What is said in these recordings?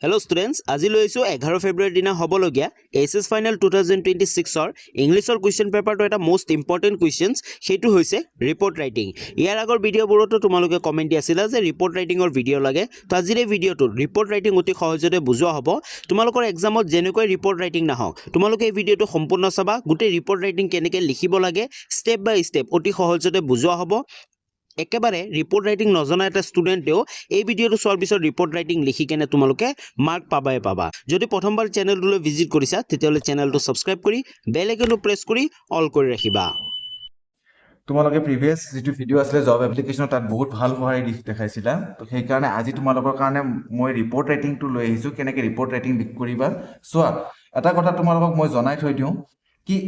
Hello students, আজি লৈছো 11 ফেব্ৰুৱাৰীৰ দিনা হ'বলগীয়া এছএছ ফাইনেল 2026 ইংলিছৰ কুৱেশ্যন পেপাৰটো এটা মোষ্ট ইম্পৰ্টেণ্ট কুৱেশ্যনছ সেইটো হৈছে ৰিপৰ্ট ৰাইটিং। ইয়াৰ আগৰ ভিডিঅ'বোৰতো তোমালোকে কমেণ্ট দি আছিলা যে ৰিপৰ্ট ৰাইটিঙৰ ভিডিঅ' লাগে। তো আজিৰ এই ভিডিঅ'টোত ৰিপৰ্ট ৰাইটিং অতি সহজতে বুজোৱা হ'ব। তোমালোকৰ এক্সামত যেনেকৈ ৰিপৰ্ট ৰাইটিং নাহক, তোমালোকে এই ভিডিঅ'টো সম্পূৰ্ণ চাবা। গোটেই ৰিপৰ্ট ৰাইটিং কেনেকৈ লিখিব লাগে ষ্টেপ বাই ষ্টেপ অতি সহজতে বুজোৱা হ'ব। একেবাৰে ৰিপৰ্ট ৰাইটিং নজনা এটা ষ্টুডেণ্টেও এই ভিডিঅ'টো চোৱাৰ পিছত ৰিপৰ্ট ৰাইটিং লিখি কেনে তোমালোকে মাৰ্ক পাবা। যদি প্ৰথমবাৰ চেনেলটোলৈ ভিজিট কৰিছা তেতিয়াহ'লে চেনেলটো ছাবস্ক্ৰাইব কৰি বেল আইকনটো প্ৰেছ কৰি অল কৰি ৰাখিবা। তোমালোকে প্ৰিভিয়াছ যিটো ভিডিঅ' আছিলে জব এপ্লিকেশ্যনৰ তাত বহুত ভাল সহায় দেখাইছিলা। তো সেইকাৰণে আজি তোমালোকৰ কাৰণে মই ৰিপৰ্ট ৰাইটিংটো লৈ আহিছোঁ, কেনেকৈ ৰিপৰ্ট ৰাইটিং কৰিবা। চোৱা, এটা কথা তোমালোকক মই জনাই থৈ দিওঁ কি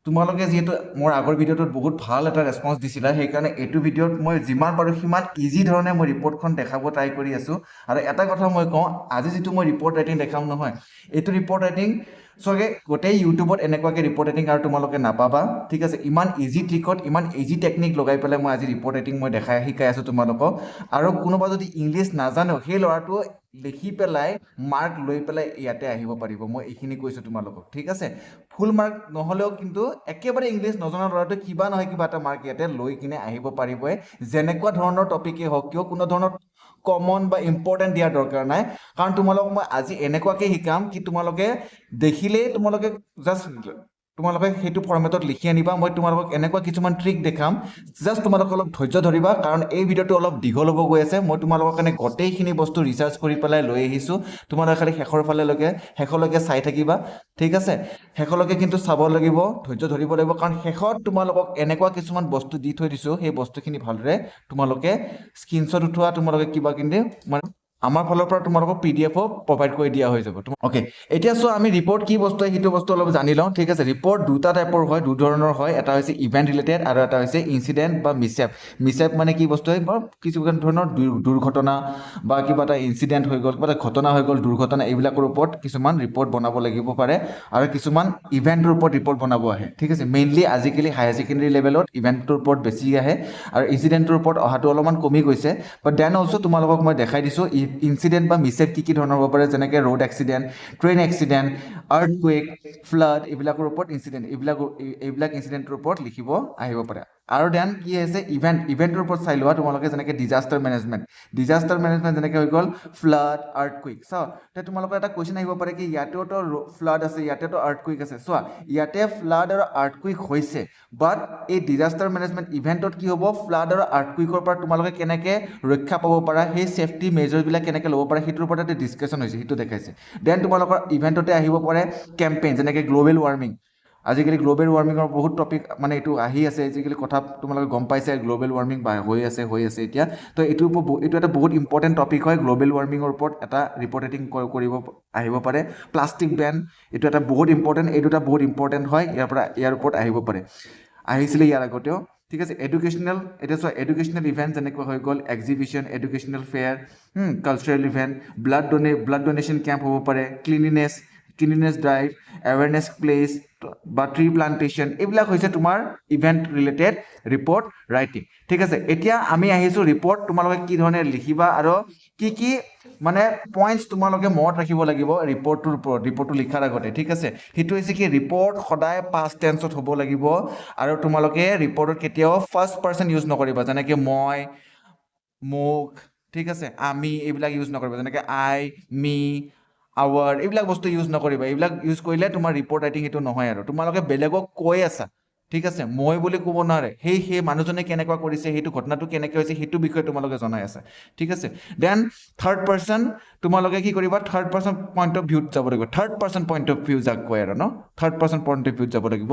তোমালোকে যিহেতু মোৰ আগৰ ভিডিঅ'টোত বহুত ভাল এটা ৰেছপন্স দিছিলা, সেইকাৰণে এইটো ভিডিঅ'ত মই যিমান পাৰোঁ সিমান ইজি ধৰণে মই ৰিপৰ্টখন দেখাব ট্ৰাই কৰি আছোঁ। আৰু এটা কথা মই কওঁ, আজি যিটো মই ৰিপৰ্ট ৰাইটিং দেখাম নহয়, এইটো ৰিপৰ্ট ৰাইটিং চবে গোটেই ইউটিউবত এনেকুৱাকৈ ৰিপৰ্ট ৰাইটিং আৰু তোমালোকে নাপাবা। ঠিক আছে, ইমান ইজি ট্ৰিকত ইমান ইজি টেকনিক লগাই পেলাই মই আজি ৰিপৰ্ট ৰাইটিং মই শিকাই আছোঁ তোমালোকক। আৰু কোনোবা যদি ইংলিছ নাজানেও সেই ল'ৰাটো লিখি পেলাই মাৰ্ক লৈ পেলাই ইয়াতে আহিব পাৰিব। মই এইখিনি কৈছোঁ তোমালোকক, ঠিক আছে। ফুল মাৰ্ক নহ'লেও কিন্তু একেবাৰে ইংলিছ নজনা ল'ৰাটোৱে কিবা নহয় কিবা এটা মাৰ্ক ইয়াতে লৈ কিনে আহিব পাৰিবই। যেনেকুৱা ধৰণৰ টপিকেই হওক কিয়, কোনো ধৰণৰ কমন বা ইম্পৰ্টেণ্ট দিয়াৰ দৰকাৰ নাই। কাৰণ তোমালোকক মই আজি এনেকুৱাকৈ শিকাম কি তোমালোকে দেখিলেই তোমালোকে তোমালোকে সেইটো ফৰ্মেটত লিখি আনিবা। মই তোমালোকক এনেকুৱা কিছুমান ট্ৰিক দেখাম, জাষ্ট তোমালোকে অলপ ধৈৰ্য ধৰিবা, কাৰণ এই ভিডিঅ'টো অলপ দীঘল হ'ব গৈ আছে। মই তোমালোকৰ কাৰণে গোটেইখিনি বস্তু ৰিচাৰ্চ কৰি পেলাই লৈ আহিছোঁ। তোমালোকে খালি শেষলৈকে চাই থাকিবা, ঠিক আছে। শেষলৈকে কিন্তু চাব লাগিব, ধৈৰ্য ধৰিব লাগিব, কাৰণ শেষত তোমালোকক এনেকুৱা কিছুমান বস্তু দি থৈ দিছোঁ, সেই বস্তুখিনি ভালদৰে তোমালোকে স্ক্ৰীনশ্বট উঠোৱা, তোমালোকে কিবা কিন্তু মানে আমাৰ ফালৰ পৰা তোমালোকক PDF প্ৰভাইড কৰি দিয়া হৈ যাব। অ'কে, এতিয়া চোৱা আমি ৰিপৰ্ট কি বস্তু সেইটো বস্তু অলপ জানি লওঁ, ঠিক আছে। ৰিপৰ্ট দুটা টাইপৰ হয়, দুধৰণৰ হয়। এটা হৈছে ইভেণ্ট ৰিলেটেড আৰু এটা হৈছে ইনচিডেণ্ট বা মিছএপ মানে কি বস্তু হয়, কিছুমান ধৰণৰ দুৰ্ঘটনা বা কিবা এটা ইনচিডেণ্ট হৈ গ'ল, কিবা এটা ঘটনা হৈ গ'ল, দুৰ্ঘটনা, এইবিলাকৰ ওপৰত কিছুমান ৰিপৰ্ট বনাব লাগিব পাৰে। আৰু কিছুমান ইভেণ্টৰ ওপৰত ৰিপৰ্ট বনাব আহে, ঠিক আছে। মেইনলি আজিকালি হায়াৰ ছেকেণ্ডেৰী লেভেলত ইভেণ্টৰ ওপৰত বেছি আহে আৰু ইনচিডেণ্টৰ ওপৰত অহাটো অলপমান কমি গৈছে। বাট দেন অলছ' তোমালোকক মই দেখাই দিছোঁ ইনচিডেণ্ট বা মিছএপ কি ধৰণৰ হ'ব পাৰে, যেনেকৈ road accident, train accident, earthquake, flood, এইবিলাকৰ ওপৰত এইবিলাক ইনচিডেণ্টৰ ওপৰত লিখিব আহিব পাৰে। আৰু দেন কি আছে, ইভেণ্টৰ ওপৰত চাই লোৱা তোমালোকে, যেনেকৈ ডিজাষ্টাৰ মেনেজমেণ্ট যেনেকৈ হৈ গ'ল ফ্লাড, আৰ্থকুৱেক। চাওঁ, এতিয়া তোমালোকৰ এটা কুৱেশ্যন আহিব পাৰে কি ইয়াতেওতো ফ্লাড আছে, ইয়াতেতো আৰ্থকুৱেক আছে। চোৱা, ইয়াতে ফ্লাড আৰু আৰ্থকুৱেক হৈছে, বাট এই ডিজাষ্টাৰ মেনেজমেণ্ট ইভেণ্টত কি হ'ব, ফ্লাড আৰু আৰ্থকুৱেকৰ পৰা তোমালোকে কেনেকৈ ৰক্ষা পাব পাৰা, সেই ছেফটি মেজাৰ্ছবিলাক কেনেকৈ ল'ব পাৰা, সেইটোৰ ওপৰত এটা ডিছকাশ্যন হৈছে, সেইটো দেখাইছে। দেন তোমালোকৰ ইভেণ্টতে আহিব পাৰে কেম্পেইন, যেনেকৈ গ্ল'বেল ৱাৰ্মিং। আজিকালি গ্ল'বেল ৱাৰ্মিঙৰ বহুত টপিক মানে এইটো আহি আছে, আজিকালি কথা তোমালোকে গম পাইছে, গ্ল'বেল ৱাৰ্মিং হৈ আছে এতিয়া। তো এইটো এটা বহুত ইম্পৰ্টেণ্ট টপিক হয়। গ্ল'বেল ৱাৰ্মিঙৰ ওপৰত এটা ৰিপৰ্ট ৰাইটিং কৰিব আহিব পাৰে। প্লাষ্টিক বেন, এইটো এটা বহুত ইম্পৰ্টেণ্ট, এই দুটা বহুত ইম্পৰ্টেণ্ট হয়, ইয়াৰ ওপৰত আহিব পাৰে, আহিছিলে ইয়াৰ আগতেও, ঠিক আছে। এডুকেশ্যনেল, এতিয়া চোৱা এডুকেশ্যনেল ইভেণ্ট যেনেকৈ হৈ গ'ল exhibition, educational fair, cultural event, blood donation camp হ'ব পাৰে, ক্লিনিনেছ ড্ৰাইভ, এৱেৰনেছ প্লেচ বা ট্ৰী প্লান্টেশ্যন, এইবিলাক হৈছে তোমাৰ ইভেণ্ট ৰিলেটেড ৰিপৰ্ট ৰাইটিং, ঠিক আছে। এতিয়া আমি আহিছোঁ ৰিপৰ্ট তোমালোকে কি ধৰণে লিখিবা আৰু কি মানে পইণ্টছ তোমালোকে মনত ৰাখিব লাগিব ৰিপৰ্টটোৰ ওপৰত, ৰিপৰ্টটো লিখাৰ আগতে, ঠিক আছে। সেইটো হৈছে কি ৰিপৰ্ট সদায় পাষ্ট টেন্সত হ'ব লাগিব আৰু তোমালোকে ৰিপৰ্টত কেতিয়াও ফাৰ্ষ্ট পাৰ্চন ইউজ নকৰিবা, যেনেকৈ মই, মোক, ঠিক আছে, আমি, এইবিলাক ইউজ নকৰিবা, যেনেকৈ আই, মি, আৱাৰ, এইবিলাক বস্তু ইউজ নকৰিবা। এইবিলাক ইউজ কৰিলে তোমাৰ ৰিপৰ্ট ৰাইটিং সেইটো নহয়। আৰু তোমালোকে বেলেগক কৈ আছা, ঠিক আছে, মই বুলি ক'ব নোৱাৰে, সেই মানুহজনে কেনেকুৱা কৰিছে, সেইটো ঘটনাটো কেনেকৈ হৈছে, সেইটো বিষয়ে তোমালোকে জনাই আছে, ঠিক আছে। দেন থাৰ্ড পাৰ্চন তোমালোকে কি কৰিবা, থাৰ্ড পাৰ্চন পইণ্ট অফ ভিউত যাব লাগিব। Third person point of view যাক কয় আৰু থাৰ্ড পাৰ্চন পইণ্ট অফ ভিউত যাব লাগিব।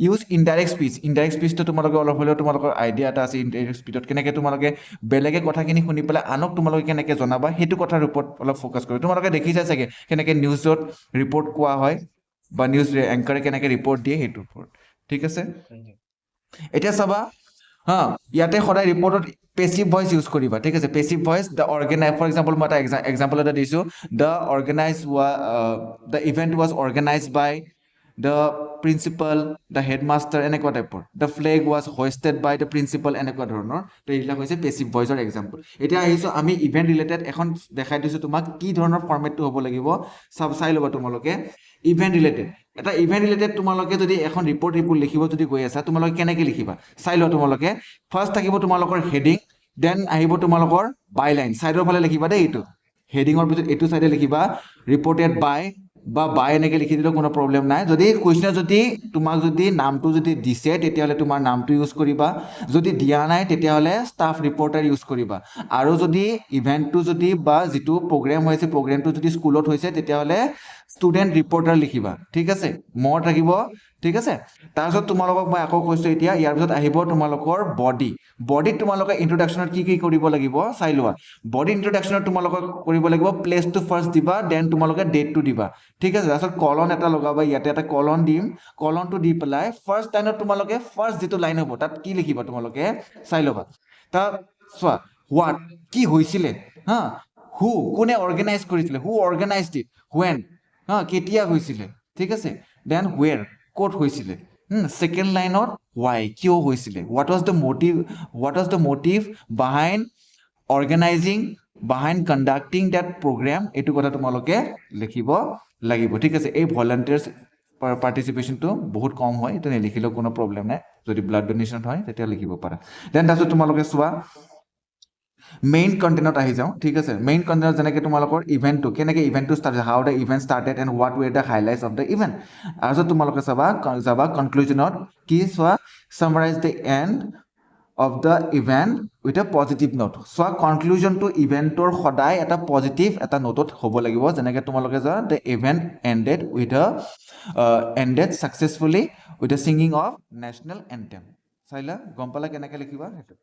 ইউজ ইনডাইৰেক্ট স্পীচটো তোমালোকে অলপ হ'লেও তোমালোকৰ আইডিয়া এটা আছে ইনডাইৰেক্ট স্পীচত, কেনেকৈ তোমালোকে বেলেগে কথাখিনি শুনি পেলাই আনক তোমালোকে কেনেকৈ জনাবা, সেইটো কথাৰ ওপৰত অলপ ফ'কাছ কৰি। তোমালোকে দেখিছা চাগে কেনেকৈ নিউজত ৰিপৰ্ট কোৱা হয় বা নিউজ এংকাৰে কেনেকৈ ৰিপৰ্ট দিয়ে, সেইটোৰ ওপৰত, ঠিক আছে। এতিয়া চাবা ইয়াতে সদায় ৰিপৰ্টত পেচিভ ভইচ ইউজ কৰিবা, ঠিক আছে। পেচিভ ভইচ, ফৰ এক্সাম্পল মই এটা এক্সাম্পল এটা দিছোঁ, the event was organise by the principal, the headmaster, এনেকুৱা টাইপৰ the flag was hoisted by the principal এনেকুৱা ধৰণৰ তো এইবিলাক হৈছে পেছিভ ভইচৰ এক্সাম্পল এতিয়া আহিছো আমি ইভেন্ট ৰিলেটেড এখন দেখাই দিছো তোমাক কি ধৰণৰ ফৰ্মেটটো হ'ব লাগিব সব চাই ল'বা তোমালোকে ইভেন্ট ৰিলেটেড এটা ইভেন্ট ৰিলেটেড তোমালোকে যদি এখন ৰিপৰ্ট লিখিব যদি গৈ আছা তোমালোকে কেনেকৈ লিখিবা চাই লোৱা তোমালোকে ফাৰ্ষ্ট থাকিব তোমালোকৰ হেডিং দেন আহিব তোমালোকৰ বাইলাইন সাইডৰ ফালে লিখিবা দেই এইটো হেডিঙৰ পিছত এইটো সাইডে লিখিবা ৰিপৰ্টেড বাই বা বাই এনেকৈ লিখি দিলেও কোনো প্ৰব্লেম নাই যদি কুৱেশ্যনে যদি তোমাক যদি নামটো যদি দিছে তেতিয়াহ'লে তোমাৰ নামটো ইউজ কৰিবা যদি দিয়া নাই তেতিয়াহ'লে ষ্টাফ ৰিপৰ্টাৰ ইউজ কৰিবা আৰু যদি ইভেণ্টটো যদি বা যিটো প্ৰগ্ৰেম হৈছে প্ৰগ্ৰেমটো যদি স্কুলত হৈছে তেতিয়াহ'লে ষ্টুডেণ্ট ৰিপৰ্টাৰ লিখিবা ঠিক আছে মনত ৰাখিব ঠিক আছে তাৰপিছত তোমালোকক মই আকৌ কৈছোঁ এতিয়া ইয়াৰ পিছত আহিব তোমালোকৰ বডিত তোমালোকে ইন্ট্ৰডাকশ্যনত কি কৰিব লাগিব চাই লোৱা বডি ইন্ট্ৰডাকশ্যনত তোমালোকক কৰিব লাগিব প্লেচটো ফাৰ্ষ্ট দিবা দেন তোমালোকে ডেটটো দিবা ঠিক আছে তাৰপিছত কলন এটা লগাবা ইয়াতে এটা কলন দিম কলনটো দি পেলাই ফাৰ্ষ্ট লাইনত তোমালোকে ফাৰ্ষ্ট যিটো লাইন হ'ব তাত কি লিখিবা তোমালোকে চাই ল'বা তাত চোৱা হোৱাট কি হৈছিলে হা হু কোনে অৰ্গেনাইজ কৰিছিলে হু অৰ্গেনাইজড ইট হুৱেন হা কেতিয়া হৈছিলে ঠিক আছে দেন হুৱেৰ ক'ত হৈছিলে ছেকেণ্ড লাইনত ৱাই কিয় হৈছিলে what was the motive behind organising behind conducting that programme এইটো কথা তোমালোকে লিখিব লাগিব ঠিক আছে এই ভলাণ্টিয়াৰ্ছ পাৰ্টিচিপেশ্যনটো বহুত কম হয় এইটো নিলিখিলেও কোনো প্ৰব্লেম নাই যদি ব্লাড ডোনেশ্যন হয় তেতিয়া লিখিব পাৰা দেন তাৰপিছত তোমালোকে চোৱা মেইন কণ্টেণ্টত আহি যাওঁ ঠিক আছে মেইন কণ্টেণ্টত যেনেকৈ তোমালোকৰ ইভেণ্টটো কেনেকৈ ইভেণ্টটো start how the event started and what were the highlights of the event তাৰপিছত তোমালোকে যাবা কনক্লুজনত কি চোৱা summarise the end of the event with a positive note so conclusion to eventor সদায় এটা পজিটিভ এটা নোটত হ'ব লাগিব যেনেকৈ তোমালোকে যা the event ended successfully with the singing of national anthem চাইলা গম পালা কেনেকৈ লিখিবা সেইটো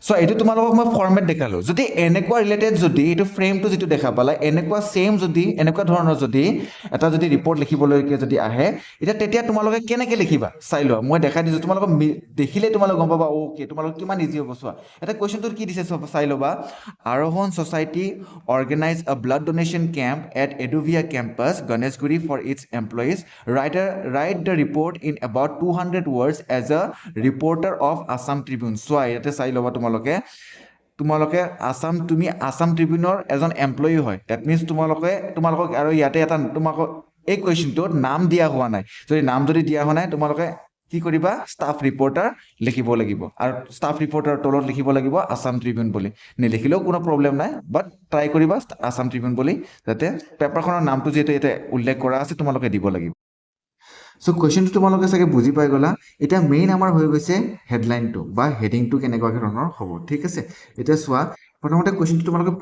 সো এইটো তোমালোকক মই ফৰ্মেট দেখালো যদি এনেকুৱা ৰিলেটেড যদি এইটো ফ্ৰেমটো যিটো দেখা পালা এনেকুৱা সেম যদি এনেকুৱা ধৰণৰ যদি এটা যদি ৰিপৰ্ট লিখিবলৈকে যদি আহে তেতিয়া তোমালোকে কেনেকৈ লিখিবা চাই লোৱা মই দেখাই দিছোঁ তোমালোকক দেখিলে তোমালোকে গম পাবা ওকে তোমালোক কিমান ইজি হ'ব চোৱা এটা কুৱেশ্যনটোত কি দিছে চাই ল'বা Arohan society organise a blood donation camp at Eduvia campus Ganeshguri for its employees write the report in about 200 words as a reporter of Assam Tribune চোৱা ইয়াতে চাই ল'বা তোমালোকে তুমি আছাম ট্ৰিবিউনৰ এজন এমপ্লয়ী হয় ডেট মিনছ তোমালোকক আৰু ইয়াতে এটা তোমালোকক এই কুৱেশ্যনটোত নাম দিয়া হোৱা নাই যদি নাম দিয়া হোৱা নাই তোমালোকে কি কৰিবা ষ্টাফ ৰিপৰ্টাৰ লিখিব লাগিব আৰু ষ্টাফ ৰিপৰ্টাৰৰ তলত লিখিব লাগিব আছাম ট্ৰিবিউন বুলি নিলিখিলেও কোনো প্ৰব্লেম নাই বাট ট্ৰাই কৰিবা আছাম ট্ৰিবিউন বুলি যাতে পেপাৰখনৰ নামটো যিহেতু ইয়াতে উল্লেখ কৰা আছে তোমালোকে দিব লাগিব সো কুৱেশ্যনটো তোমালোকে চাগে বুজি পাই গ'লা এতিয়া মেইন আমাৰ হৈ গৈছে হেডলাইনটো বা হেডিংটো কেনেকুৱা ধৰণৰ হ'ব ঠিক আছে এতিয়া চোৱা প্ৰথমতে কুৱেশ্যনটো তোমালোকে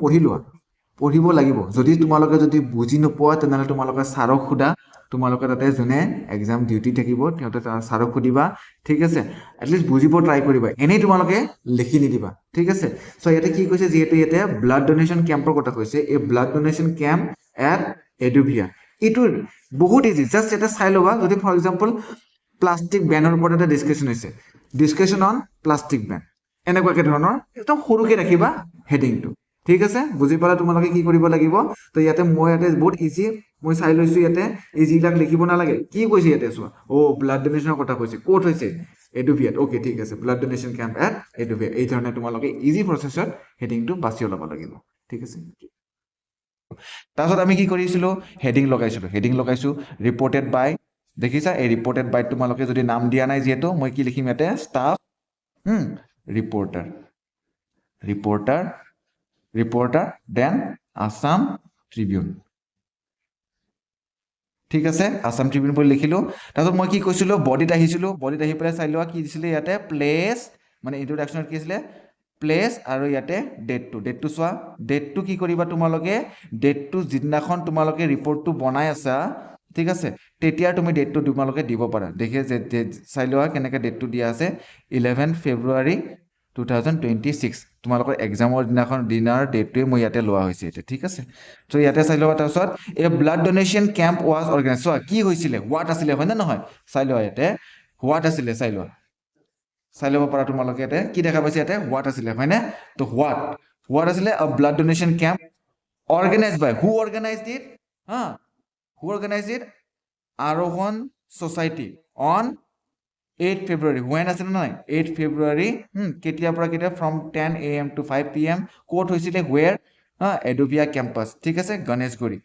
পঢ়িব লাগিব যদি তোমালোকে যদি বুজি নোপোৱা তেনেহ'লে তোমালোকে ছাৰক সোধা তোমালোকে তাতে যোনে এক্সাম ডিউটি থাকিব সিহঁতে ছাৰক সুধিবা ঠিক আছে এটলিষ্ট বুজিব ট্ৰাই কৰিবা এনেই তোমালোকে লিখি নিদিবা ঠিক আছে চ' ইয়াতে কি কৈছে যিহেতু ইয়াতে ব্লাড ডোনেশ্যন কেম্পৰ কথা কৈছে এই ব্লাড ডোনেশ্যন কেম্প এট এডুভিয়া এইটো বহুত ইজি জাষ্ট এটা চাই ল'বা যদি ফৰ এক্সাম্পল প্লাষ্টিক বেনৰ ওপৰত এটা ডিছকাশ্যন অন প্লাষ্টিক বেন এনেকুৱাকৈ ধৰণৰ একদম সৰুকৈ ৰাখিবা হেডিংটো ঠিক আছে বুজি পালে তোমালোকে কি কৰিব লাগিব তো ইয়াতে মই বহুত ইজি মই চাই লৈছোঁ ইয়াতে যিবিলাক লিখিব নালাগে কি কৈছে ইয়াতে চোৱা ব্লাড ডোনেশ্যনৰ কথা কৈছে ক'ত হৈছে এডুভিয়াত অ'কে ঠিক আছে ব্লাড ডোনেশ্যন কেম্প এট এডুভিয়া এই ধৰণে তোমালোকে ইজি প্ৰচেছত হেডিংটো বাছি ল'ব লাগিব ঠিক আছে তাৰপিছত আমি কি কৰিছিলোঁ হেডিং লগাইছোঁ ৰিপৰ্টেড বাই দেখিছা এই ৰিপৰ্টেড বাই তোমালোকে যদি নাম দিয়া নাই যিহেতু মই কি লিখিম ইয়াতে staff reporter then Assam tribune ঠিক আছে আছাম ট্ৰিবিউন বুলি লিখিলোঁ তাৰপিছত মই কি কৈছিলোঁ বডিত আহি পেলাই চাই লোৱা কি দিছিলে ইয়াতে প্লেচ মানে ইন্ট্ৰডাকশ্যনত কি আছিলে প্লেচ আৰু ইয়াতে ডেটটো চোৱা ডেটটো কি কৰিবা তোমালোকে ডেটটো যিদিনাখন তোমালোকে ৰিপৰ্টটো বনাই আছা ঠিক আছে তেতিয়া তুমি ডেটটো তোমালোকে দিব পাৰা দেখে যে চাই লোৱা কেনেকৈ ডেটটো দিয়া আছে 11 February 2026 তোমালোকৰ এক্সামৰ দিনাৰ ডেটটোৱে মই ইয়াতে লোৱা হৈছে এতিয়া ঠিক আছে চ' ইয়াতে চাই লোৱা তাৰপিছত এই blood donation camp was organise চোৱা কি হৈছিলে হোৱাট আছিলে হয়নে নহয় চাই লোৱা ইয়াতে হোৱাট আছিলে চাই ল'ব পাৰা তোমালোকে ইয়াতে কি দেখা পাইছে ইয়াতে হোৱাট আছিলে হয়নে তো হোৱাট আছিলে blood donation camp organise by who organise it আৰোহণ Society on 8 February. When আছে নহয় 8 February কেতিয়াৰ পৰা কেতিয়া from 10 AM to 5 PM ক'ত হৈছিলে where এডোবিয়া কেম্পাছ ঠিক আছে গণেশগুৰি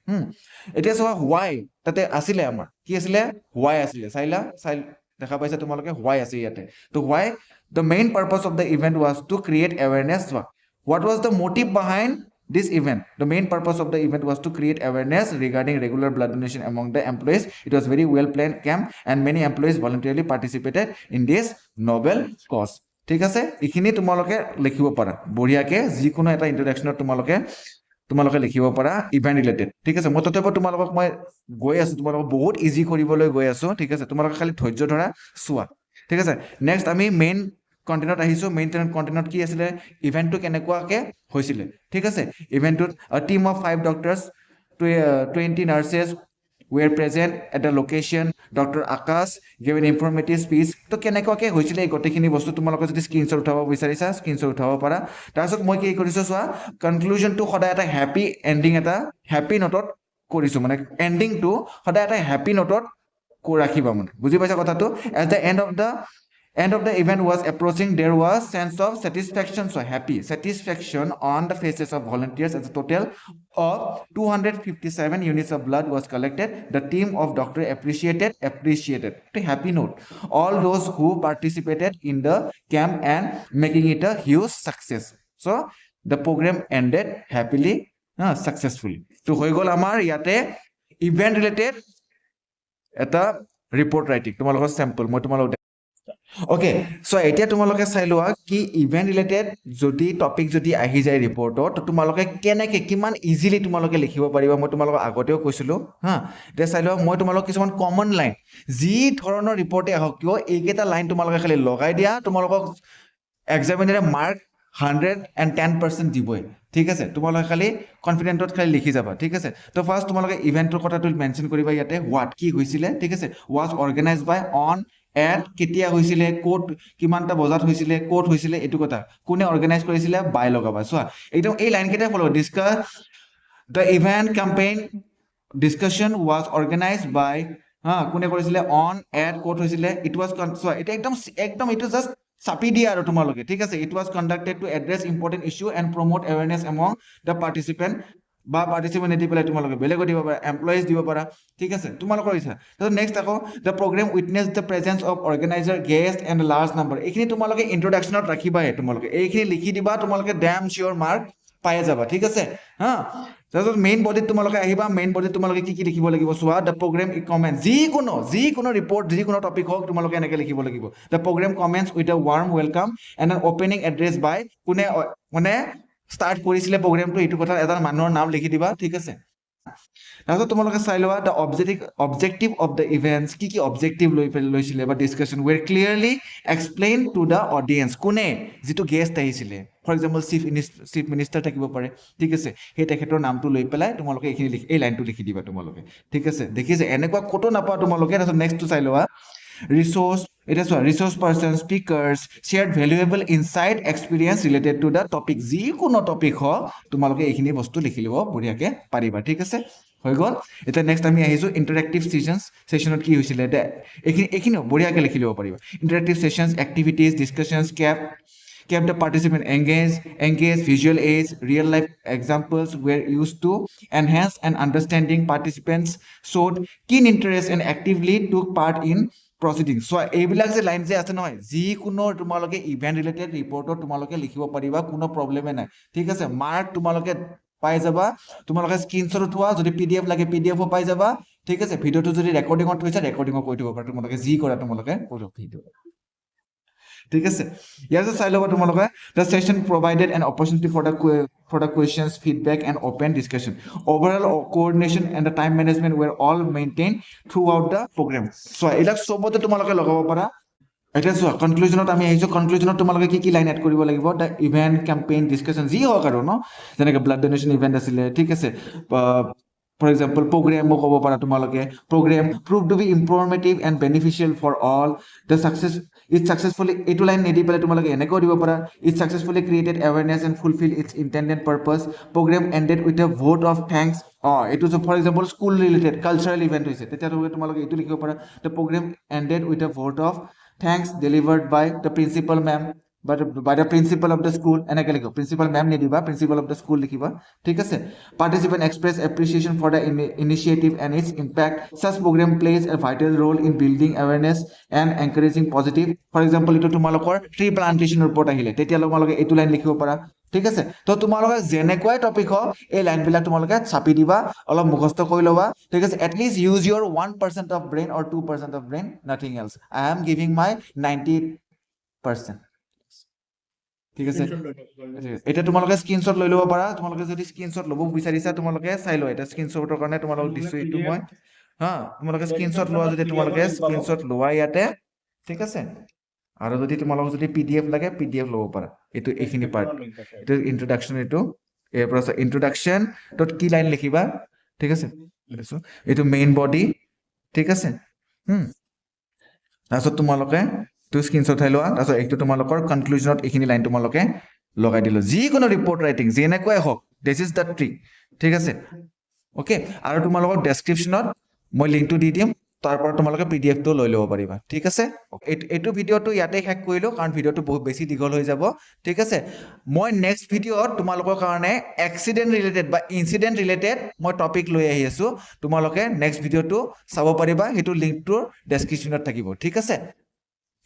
এতিয়া চোৱা why তাতে আছিলে আমাৰ কি আছিলে why আছিলে চাই দেখা পাইছা তোমালোকে why আছে ইয়াতে তো why the main purpose of the event was to create awareness what was the motive behind this event the main purpose of the event was to create awareness regarding regular blood donation among the employees it was very well planned camp and many employees voluntarily participated in this noble cause ঠিক আছে এইখিনি তোমালোকে লিখিব পাৰা বঢ়িয়াকে যিকোনো এটা ইন্ট্ৰডাকশনত তোমালোকে লিখিব পাৰা ইভেন্ট ৰিলেটেড ঠিক আছে মই তথাপিও তোমালোকক মই গৈ আছো তোমালোকক বহুত ইজি কৰিবলৈ গৈ আছো ঠিক আছে তোমালোকে খালি ধৈৰ্য ধৰা চোৱা ঠিক আছে নেক্সট আমি মেইন কন্টেন্টত আহিছো মেইন কন্টেন্টত কি আছিলে ইভেন্টটো কেনেকুৱাকে হৈছিলে ঠিক আছে ইভেন্টত a team of 5 doctors 20 nurses were present at the location Dr. Akash gave an informative speech তো কেনেকুৱাকে হৈছিলে এই গোটেইখিনি বস্তু তোমালোকে যদি স্ক্ৰীনশ্বট উঠাব বিচাৰিছা স্ক্ৰীনশ্বট উঠাব পাৰা তাৰপিছত মই কি কৰিছো চোৱা কনক্লুজনটো সদায় এটা হ্যাপি এন্ডিং এটা হ্যাপি নোটত কৰিছো মানে এন্ডিংটো সদায় এটা হ্যাপি নোটত ৰাখিবা মানে বুজি পাইছা কথাটো at the end of the event was approaching there was sense of satisfaction so happy satisfaction on the faces of volunteers as a total of 257 units of blood was collected the team of doctor appreciated a happy note all those who participated in the camp and making it a huge success so the program ended happily successfully to হৈ গল আমাৰ ইয়াতে event related এটা report writing তোমালোকৰ sample মই তোমালোকক Okay, so এতিয়া তোমালোকে চাই লোৱা কি ইভেন্ট ৰিলেটেড যদি টপিক যদি আহি যায় ৰিপৰ্টত তো তোমালোকে কেনেকে কিমান ইজিলি তোমালোকে লিখিব পাৰিবা মই তোমালোকক আগতেও কৈছিলো এতিয়া চাই লোৱা মই তোমালোকক কিছুমান কমন লাইন যি ধৰণৰ ৰিপৰ্টে আহক কিয় এইকেইটা লাইন তোমালোকে খালি লগাই দিয়া তোমালোকক এক্সামিনাৰে মাৰ্ক 110% দিবই ঠিক আছে তোমালোকে খালি কনফিডেন্টত খালি লিখি যাবা ঠিক আছে তো ফাৰ্স্ট তোমালোকে ইভেন্টৰ কথাটো মেনশন কৰিবা ইয়াতে হোৱাট কি হৈছিলে ঠিক আছে was organized by on at কেতিয়া হৈছিলে কোড কিমানটা বজাত হৈছিলে কোড হৈছিলে এটো কথা কোনে অৰ্গানাইজ কৰিছিলে বাই লগাবা চোৱা একদম এই লাইন কেইটা ফলো discuss the event campaign discussion was organized by কোনে কৰিছিলে on at কোড হৈছিলে it was চোৱা এটা একদম ইটো জাস্ট চাপি দিয়া আৰু তোমালোকে ঠিক আছে it was conducted to address important issue and promote awareness among the participant বা পাৰ্টিসিপেন্ট দি পেলাই তোমালোকে বেলেগো দিব পাৰা এমপ্লয়িজ দিব পাৰা ঠিক আছে তোমালোকৰ ইচ্ছা তো নেক্সট আকৌ the program witnessed the presence of organizer guest and a large number এইখিনি তোমালোকে ইন্ট্ৰডাকশনত ৰাখিবাই তোমালোকে এইখিনি লিখি দিবা তোমালোকে ড্যাম শিওৰ মাৰ্ক পাই যাবা ঠিক আছে তাৰপিছত মেইন বডিত তোমালোকে আহিবা মেইন বডিত তোমালোকে কি লিখিব লাগিব চোৱা the program comment যিকোনো ৰিপৰ্ট যিকোনো টপিক হওক তোমালোকে এনেকৈ লিখিব লাগিব the program comments with a warm welcome and an opening address by কোনে মানে স্টার্ট কৰিছিলে প্ৰগ্ৰামটো এইটো কথা এটা মানুহৰ নাম লিখি দিবা ঠিক আছে তাৰপিছত তোমালোকে চাই লোৱা the objective of the events কি অবজেক্টিভ লৈছিলে বা discussion were clearly explained to the audience কোনে যেটো গেস্ট আহিছিলে ফৰ এক্সাম্পল চিফ মিনিষ্টাৰ থাকিব পাৰে ঠিক আছে সেই তেখেতৰ নামটো লৈ পেলাই তোমালোকে এইখিনি এই লাইনটো লিখি দিবা তোমালোকে ঠিক আছে দেখিছে এনেকুৱা কত নাপা তোমালোকে তাৰপিছত নেক্সটটো চাই লোৱা resource person speakers shared valuable insight experience related to the topic যিকোনো টপিক হ তোমালোকে এইখিনি বস্তু লিখি লব বঢ়িয়াকে পাৰিবা ঠিক আছে হৈ গল এটা নেক্সট আমি আহিছো ইন্টাৰেক্টিভ সেশনত কি হৈছিল এইখিনি বঢ়িয়াকে লিখি লব পাৰিবা interactive sessions activities discussions kept the participant engaged visual aids real life examples were used to enhance and understanding participants showed keen interest and actively took part in proceedings so এইবিলাক যে line যে আছে নহয় যিকোনো তোমালোকে event related ৰিপৰ্টত তোমালোকে লিখিব পাৰিবা কোনো প্ৰবলেমে নাই ঠিক আছে মাৰ্ক তোমালোকে পাই যাবা তোমালোকে স্ক্ৰীনশ্বট উঠোৱা যদি পিডিএফ লাগে পিডিএফও পাই যাবা ঠিক আছে ভিডিওটো যদি ৰেকৰ্ডিংত থৈছা ৰেকৰ্ডিংও কৰি দিব পাৰা তোমালোকে যি কৰা তোমালোকে কৰি ভিডিও ঠিক আছে ইয়াৰ যে চাই ল'বা তোমালোকে the session provided an opportunity for the questions feedback and open discussion overall coordination and the time management were all maintained throughout the program so এইবিলাক সবতে তোমালোকে লগাব পাৰা এটা চোৱা কনক্লুজনত আমি আহিছো কনক্লুজনত তোমালোকে কি লাইন এড কৰিব লাগিব the event campaign discussion যি হওক আৰু ন যেনেকৈ ব্লাড ডোনেশ্যন ইভেন্ট আছিলে ঠিক আছে For example, program mo kobo para tumaloke program proved to be informative and beneficial for all. The success it successfully etu line nedi pale tumaloke eneko dibo para it successfully created awareness and fulfilled its intended purpose. Program ended with a vote of thanks. It was for example school related cultural event hoise tetia tumaloke etu likhibo para the program ended with a vote of thanks delivered by the principal ma'am by the principal of the school enake likho principal ma'am nidiba principal of the school likhiba thik ase participant express appreciation for the initiative and its impact. Such program plays a vital role in building awareness and encouraging positive. For example ito tumalokor tree plantation report ahile tetia tomaloke etu line likhibo para ঠিক আছে তো তোমালোকে জেনেকুৱাই topic হ এই line বিলাক তোমালোকে ছাপি দিবা অলপ মুখস্থ কৰি লবা ঠিক আছে at least use your 1% of brain or 2% of brain nothing else. I am giving my 90%. ঠিক আছে এটা তোমালোকে স্ক্ৰিনশ্বট লৈ ল'ব পাৰা তোমালোকে যদি স্ক্ৰিনশ্বট ল'ব বিচাৰিছা তোমালোকে চাই লোৱা এটা স্ক্ৰিনশ্বটৰ কাৰণে তোমালোক দিছো এইটো মই তোমালোকে স্ক্ৰিনশ্বট লোৱা যদি তোমালোকে স্ক্ৰিনশ্বট লোৱা ইয়াতে ঠিক আছে আৰু যদি তোমালোক যদি পিডিএফ লাগে পিডিএফ ল'ব পাৰা এইটো এইখিনি পাৰ্ট এইটো ইন্ট্ৰোডাকচন এইটো এই প্ৰসেস ইন্ট্ৰোডাকচন ডট কি লাইন লিখিবা ঠিক আছে এইটো মেইন বডি ঠিক আছে তাৰপিছত তোমালোকে তো স্ক্ৰিনশ্বট লৈ লোৱা তাৰপিছত এইটো তোমালোকৰ কনক্লুজনত এইখিনি লাইন তোমালোকে লগাই দিলো যিকোনো ৰিপৰ্ট ৰাইটিং যেনেকুৱাই হওক দিস ইজ দ্য ট্ৰিক ঠিক আছে ওকে আৰু তোমালোকৰ ডেসক্ৰিপচনত মই লিংকটো দি দিম তাৰ পৰা তোমালোকে পিডিএফটো লৈ ল'ব পাৰিবা ঠিক আছে এইটো ভিডিঅটো ইয়াতে শেষ কৰিলো কাৰণ ভিডিঅটো বহুত বেছি দীঘল হৈ যাব ঠিক আছে মই নেক্সট ভিডিঅত তোমালোকৰ কাৰণে এক্সিডেন্ট ৰিলেটেড বা ইনসিডেন্ট ৰিলেটেড মই টপিক লৈ আহি আছো তোমালোকে নেক্সট ভিডিঅটো চাব পাৰিবা হেতু লিংকটো ডেসক্ৰিপচনত থাকিব ঠিক আছে